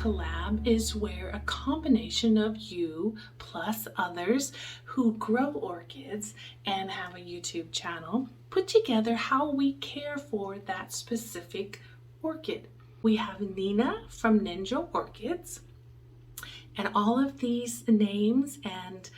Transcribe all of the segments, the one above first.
carecollab is where a combination of you plus others who grow orchids and have a YouTube channel put together how we care for that specific orchid. We have Nina from Ninja Orchids, and all of these names and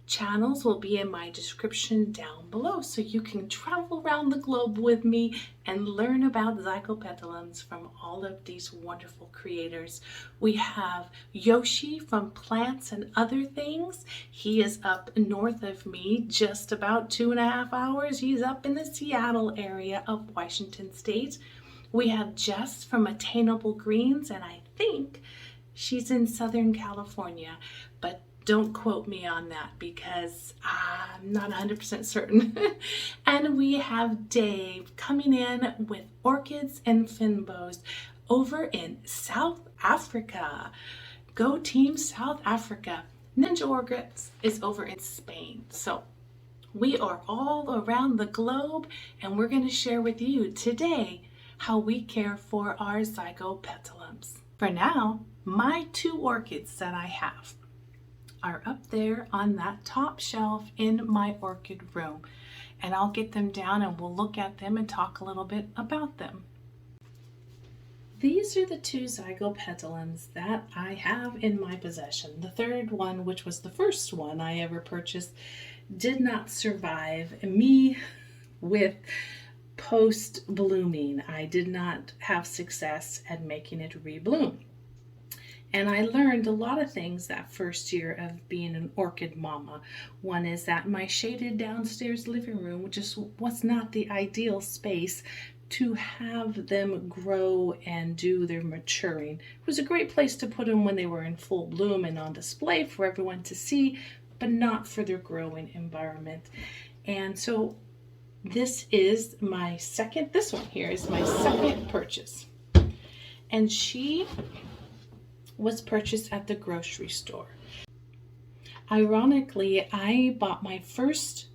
channels will be in my description down below, so you can travel around the globe with me and learn about zygopetalums from all of these wonderful creators. We have Yoshi from Plants and Other Things. He is up north of me, just about 2.5 hours. He's up in the Seattle area of Washington State. We have Jess from Attainable Greens, and I think she's in Southern California, but don't quote me on that because I'm not 100% certain. And we have Dave coming in with orchids and finbows over in South Africa. Go Team South Africa. Ninja Orchids is over in Spain. So we are all around the globe, and we're going to share with you today how we care for our zygopetalums. For now, my 2 orchids that I have are up there on that top shelf in my orchid room, and I'll get them down and we'll look at them and talk a little bit about them. These are the 2 zygopetalums that I have in my possession. The third one, which was the first one I ever purchased, did not survive me with post blooming. I did not have success at making it rebloom. And I learned a lot of things that first year of being an orchid mama. One is that my shaded downstairs living room, which was not the ideal space to have them grow and do their maturing. It was a great place to put them when they were in full bloom and on display for everyone to see, but not for their growing environment. And so this one here is my second purchase. And she was purchased at the grocery store. Ironically, I bought my first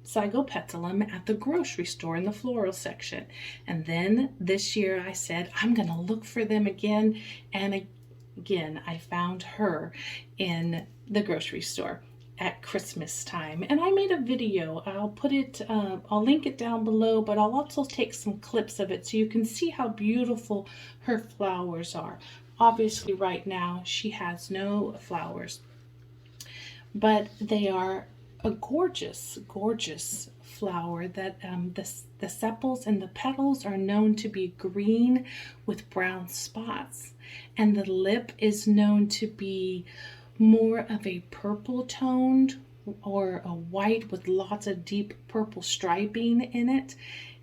zygopetalum at the grocery store in the floral section. And then this year I said, I'm going to look for them again. And again, I found her in the grocery store at Christmas time. And I made a video. I'll link it down below, but I'll also take some clips of it so you can see how beautiful her flowers are. Obviously right now she has no flowers, but they are a gorgeous, gorgeous flower that the sepals and the petals are known to be green with brown spots, and the lip is known to be more of a purple toned or a white with lots of deep purple striping in it.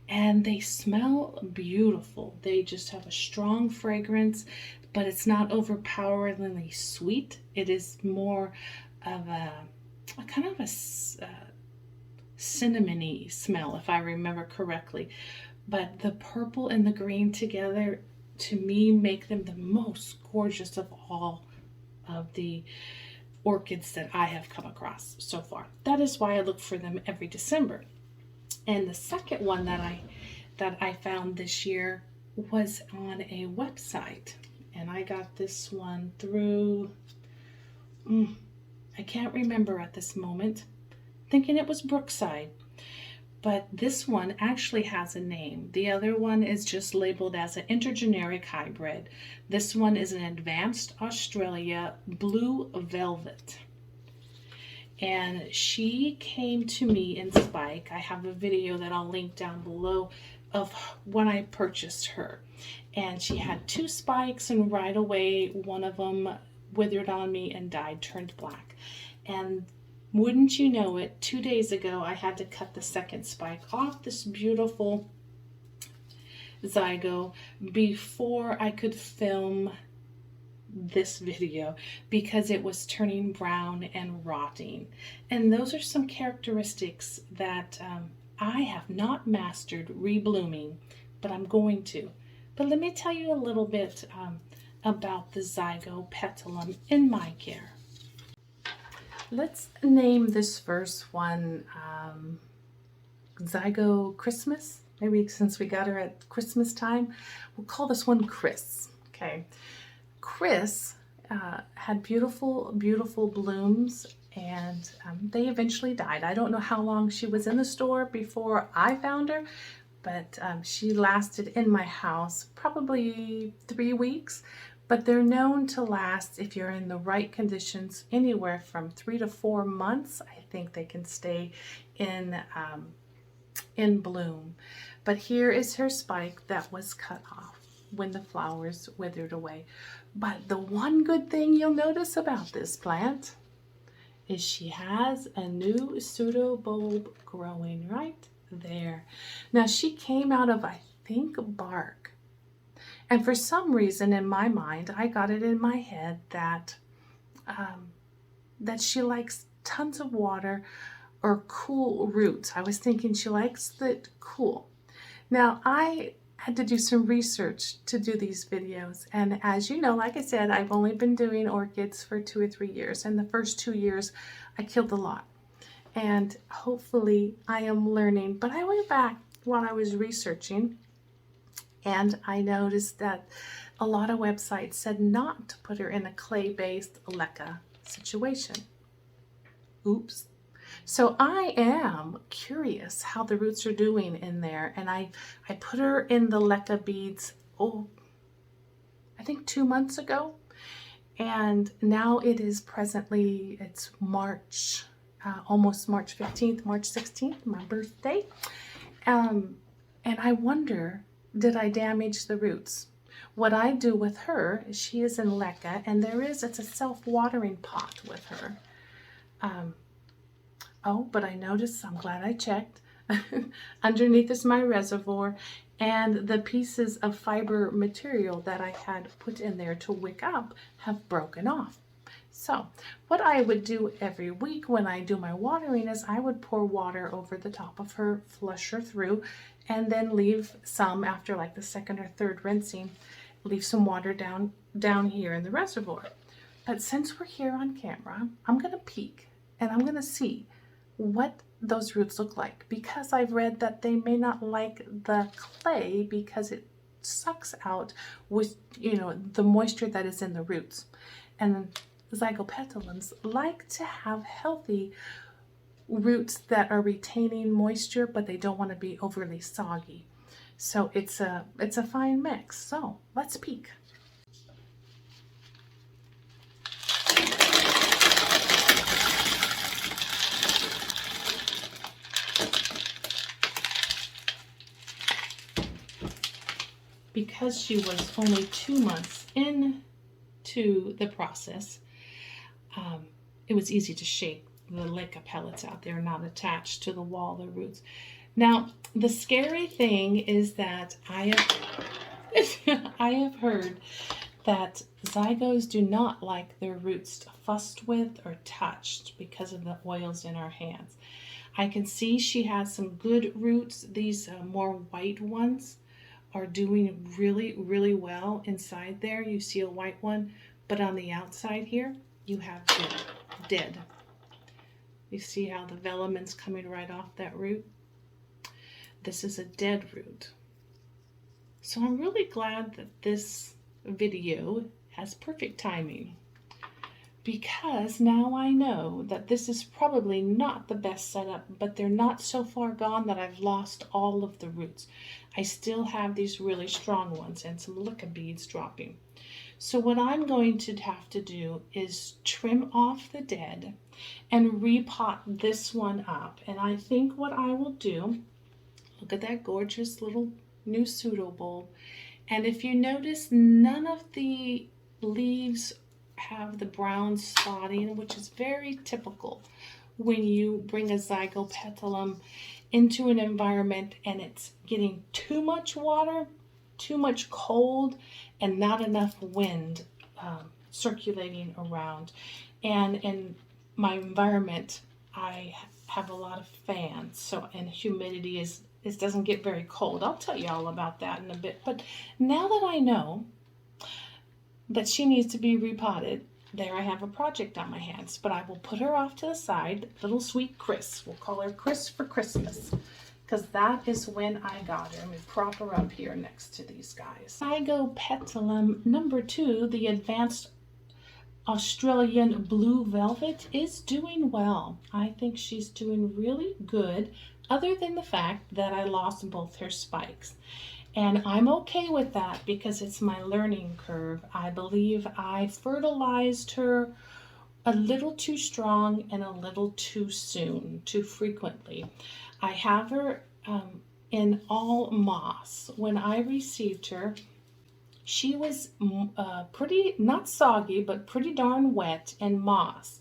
And they smell beautiful. They just have a strong fragrance, but it's not overpoweringly sweet. It is more of a kind of a cinnamony smell, if I remember correctly. But the purple and the green together, to me, make them the most gorgeous of all of the orchids that I have come across so far. That is why I look for them every December. And the second one that I found this year was on a website, and I got this one through I can't remember at this moment, thinking it was Brookside, but this one actually has a name. The other one is just labeled as an intergeneric hybrid. This one is an Advanced Australia Blue Velvet. And she came to me in spike. I have a video that I'll link down below of when I purchased her. And she had 2 spikes, and right away one of them withered on me and died, turned black. And wouldn't you know it, 2 days ago I had to cut the second spike off this beautiful zygo before I could film this video because it was turning brown and rotting. And those are some characteristics that I have not mastered reblooming, but I'm going to. But let me tell you a little bit about the zygopetalum in my care. Let's name this first one Zygo Christmas. Maybe since we got her at Christmas time, we'll call this one Chris. Okay. Chris had beautiful, beautiful blooms, and they eventually died. I don't know how long she was in the store before I found her, but she lasted in my house probably 3 weeks. But they're known to last, if you're in the right conditions, anywhere from 3 to 4 months. I think they can stay in bloom. But here is her spike that was cut off when the flowers withered away. But the one good thing you'll notice about this plant is she has a new pseudobulb growing right there. Now she came out of, I think, bark. And for some reason in my mind, I got it in my head that that she likes tons of water or cool roots. I was thinking she likes the cool. Now I had to do some research to do these videos, and as you know, like I said, I've only been doing orchids for 2 or 3 years, and the first 2 years I killed a lot, and hopefully I am learning. But I went back while I was researching, and I noticed that a lot of websites said not to put her in a clay-based leca situation. Oops. So I am curious how the roots are doing in there, and I put her in the leca beads, I think 2 months ago, and now it is presently, it's March, almost March 15th, March 16th, my birthday, and I wonder, did I damage the roots? What I do with her is she is in leca, and it's a self-watering pot with her. Oh, but I noticed, I'm glad I checked, underneath is my reservoir, and the pieces of fiber material that I had put in there to wick up have broken off. So what I would do every week when I do my watering is I would pour water over the top of her, flush her through, and then leave some, after like the second or third rinsing, leave some water down here in the reservoir. But since we're here on camera, I'm going to peek and I'm going to see what those roots look like, because I've read that they may not like the clay because it sucks out with, the moisture that is in the roots. And zygopetalums like to have healthy roots that are retaining moisture, but they don't want to be overly soggy. So it's a fine mix. So let's peek. Because she was only 2 months into the process, it was easy to shake the leca pellets out. They're not attached to the wall, the roots. Now, the scary thing is that I have heard that zygos do not like their roots fussed with or touched because of the oils in our hands. I can see she has some good roots. These more white ones are doing really, really well inside there. You see a white one, but on the outside here, you have dead. You see how the velamin's coming right off that root? This is a dead root. So I'm really glad that this video has perfect timing, because now I know that this is probably not the best setup, but they're not so far gone that I've lost all of the roots. I still have these really strong ones and some leca beads dropping. So what I'm going to have to do is trim off the dead and repot this one up. And I think what I will do, look at that gorgeous little new pseudobulb. And if you notice, none of the leaves have the brown spotting, which is very typical when you bring a zygopetalum into an environment and it's getting too much water, too much cold, and not enough wind circulating around. And in my environment, I have a lot of fans, and humidity doesn't get very cold. I'll tell you all about that in a bit. But now that I know that she needs to be repotted, there I have a project on my hands. But I will put her off to the side. Little sweet Chris. We'll call her Chris for Christmas. because that is when I got her. Let me prop her up here next to these guys. Zygopetalum number 2, the advanced Australian blue velvet, is doing well. I think she's doing really good, other than the fact that I lost both her spikes. And I'm okay with that because it's my learning curve. I believe I fertilized her a little too strong and a little too soon, too frequently. I have her in all moss. When I received her, she was pretty, not soggy, but pretty darn wet and moss.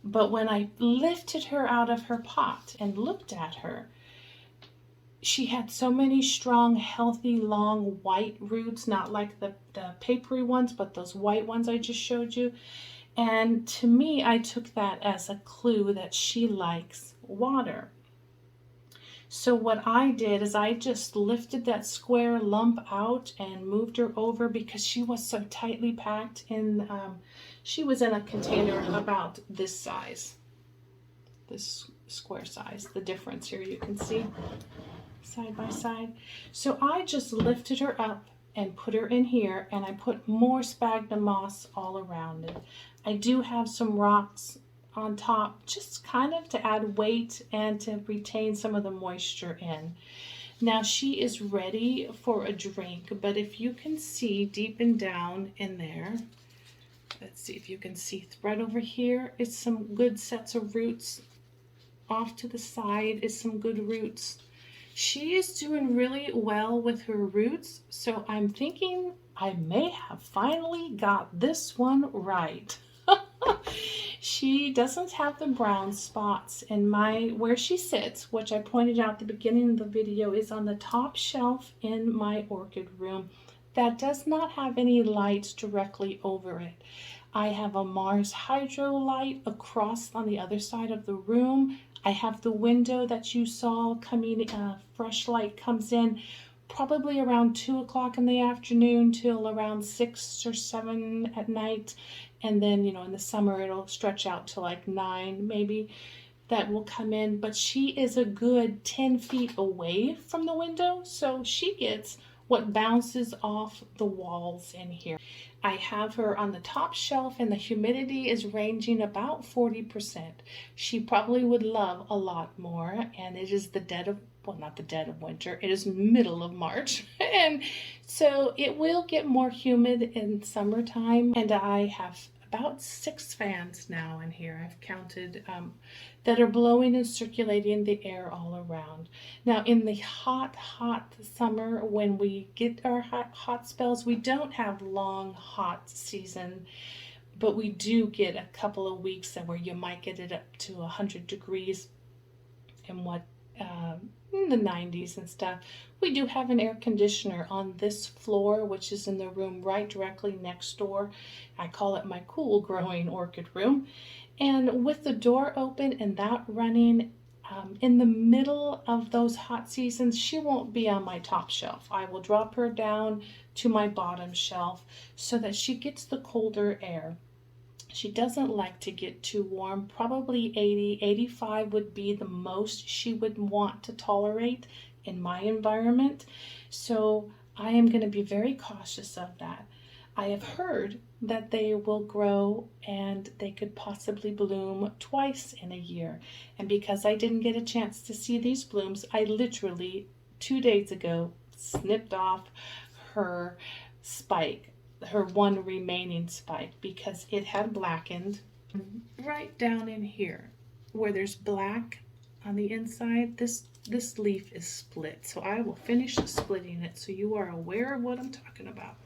But when I lifted her out of her pot and looked at her, she had so many strong, healthy, long white roots, not like the papery ones, but those white ones I just showed you. And to me, I took that as a clue that she likes water. So what I did is I just lifted that square lump out and moved her over because she was so tightly packed in, she was in a container about this size, this square size. The difference here you can see side by side. So I just lifted her up and put her in here, and I put more sphagnum moss all around it. I do have some rocks on top, just kind of to add weight and to retain some of the moisture in. Now she is ready for a drink, but if you can see deep and down in there, let's see if you can see right over here is some good sets of roots. Off to the side is some good roots. She is doing really well with her roots, so I'm thinking I may have finally got this one right. She doesn't have the brown spots in where she sits, which I pointed out at the beginning of the video, is on the top shelf in my orchid room. That does not have any lights directly over it. I have a Mars Hydro light across on the other side of the room. I have the window that you saw coming, fresh light comes in probably around 2 o'clock in the afternoon till around 6 or 7 at night. And then, you know, in the summer, it'll stretch out to like 9 maybe, that will come in. But she is a good 10 feet away from the window, so she gets what bounces off the walls in here. I have her on the top shelf and the humidity is ranging about 40%. She probably would love a lot more, and it is the dead of, well, not the dead of winter, it is middle of March. And so it will get more humid in summertime, and I have about 6 fans now in here. I've counted that are blowing and circulating the air all around. Now in the hot summer, when we get our hot spells, we don't have long hot season, but we do get a couple of weeks where you might get it up to 100 degrees and in the 90s and stuff. We do have an air conditioner on this floor, which is in the room right directly next door. I call it my cool growing orchid room. And with the door open and that running, in the middle of those hot seasons, she won't be on my top shelf. I will drop her down to my bottom shelf so that she gets the colder air. She doesn't like to get too warm. Probably 80, 85 would be the most she would want to tolerate in my environment. So I am going to be very cautious of that. I have heard that they will grow and they could possibly bloom twice in a year. And because I didn't get a chance to see these blooms, I literally 2 days ago snipped off her spike, her one remaining spike, because it had blackened. Right down in here where there's black on the inside, this leaf is split. So I will finish splitting it so you are aware of what I'm talking about.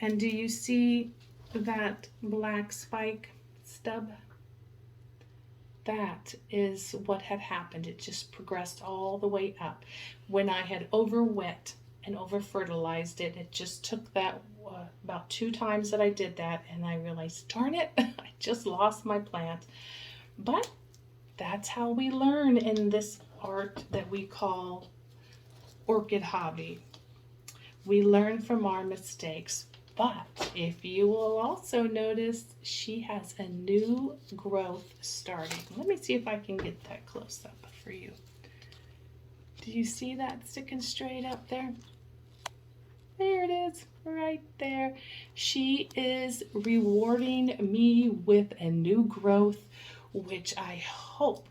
And do you see that black spike stub? That is what had happened. It just progressed all the way up. When I had over wet and over fertilized it, it just took that about 2 times that I did that, and I realized, darn it, I just lost my plant. But that's how we learn in this art that we call orchid hobby. We learn from our mistakes. But if you will also notice, she has a new growth starting. Let me see if I can get that close up for you. Do you see that sticking straight up there? There it is, right there. She is rewarding me with a new growth, which I hope,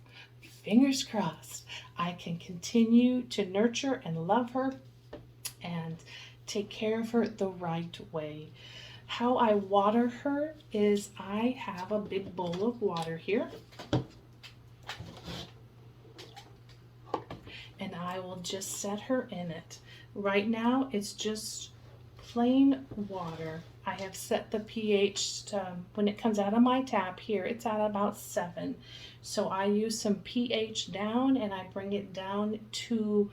fingers crossed, I can continue to nurture and love her and take care of her the right way. How I water her is I have a big bowl of water here. And I will just set her in it. Right now, it's just plain water. I have set the pH, when it comes out of my tap here, it's at about 7. So I use some pH down and I bring it down to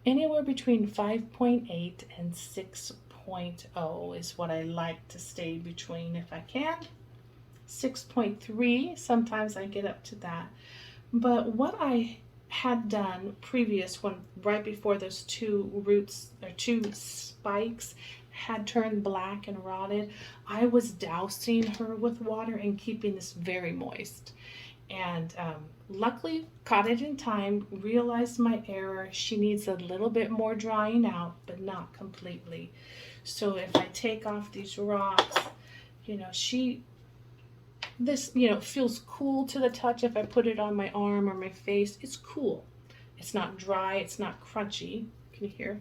anywhere between 5.8 and 6.0 is what I like to stay between if I can. 6.3, sometimes I get up to that. But what I had done previous, when right before those two roots or two spikes had turned black and rotted, I was dousing her with water and keeping this very moist. And luckily caught it in time, realized my error. She needs a little bit more drying out, but not completely. So if I take off these rocks, you know, this, you know, feels cool to the touch. If I put it on my arm or my face, it's cool. It's not dry, it's not crunchy. Can you hear?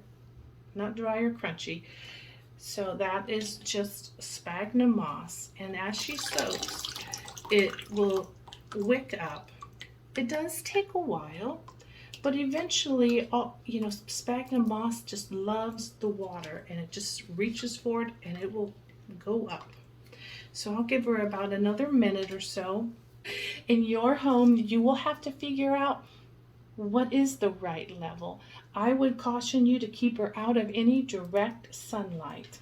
Not dry or crunchy. So that is just sphagnum moss. And as she soaks, it will wick up. It does take a while, but eventually, you know, sphagnum moss just loves the water and it just reaches for it and it will go up. So I'll give her about another minute or so. In your home, you will have to figure out what is the right level. I would caution you to keep her out of any direct sunlight.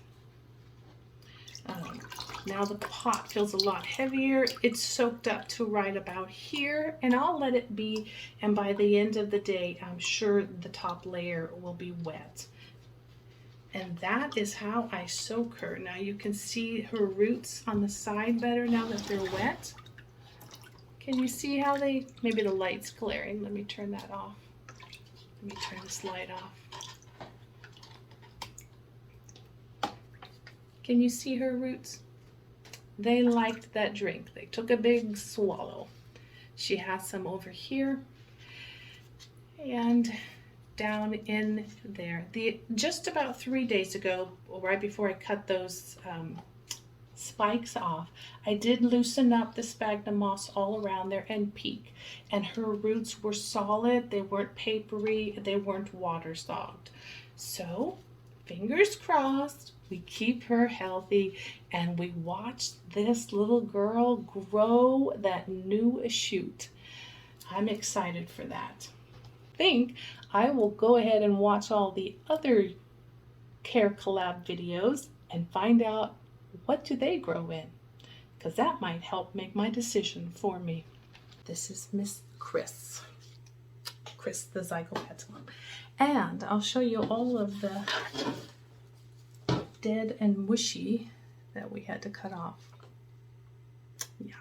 Now the pot feels a lot heavier. It's soaked up to right about here, and I'll let it be. And by the end of the day, I'm sure the top layer will be wet. And that is how I soak her. Now you can see her roots on the side better now that they're wet. Can you see how they, maybe the light's glaring. Let me turn that off. Let me turn this light off. Can you see her roots? They liked that drink. They took a big swallow. She has some over here and down in there. Just about 3 days ago, right before I cut those spikes off, I did loosen up the sphagnum moss all around there and peek. And her roots were solid. They weren't papery. They weren't waterlogged. So, fingers crossed, we keep her healthy and we watch this little girl grow that new shoot. I'm excited for that. I will go ahead and watch all the other carecollab videos and find out what do they grow in, because that might help make my decision for me. This is Miss Chris the zygopetalum, and I'll show you all of the dead and mushy that we had to cut off. Yeah,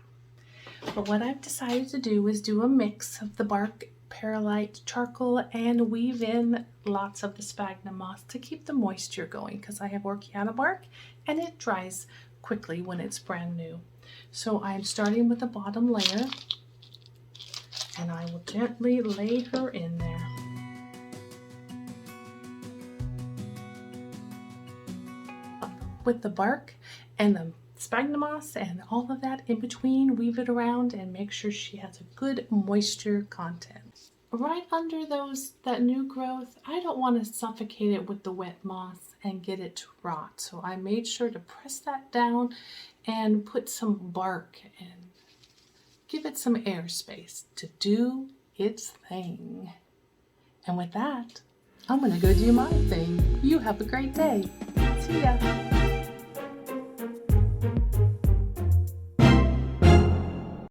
but what I've decided to do is do a mix of the bark perlite charcoal and weave in lots of the sphagnum moss to keep the moisture going, because I have orchiata bark and it dries quickly when it's brand new. So I'm starting with the bottom layer and I will gently lay her in there. With the bark and the sphagnum moss and all of that in between, weave it around and make sure she has a good moisture content. Right under that new growth, I don't want to suffocate it with the wet moss and get it to rot. So I made sure to press that down and put some bark and give it some airspace to do its thing. And with that, I'm going to go do my thing. You have a great day. See ya.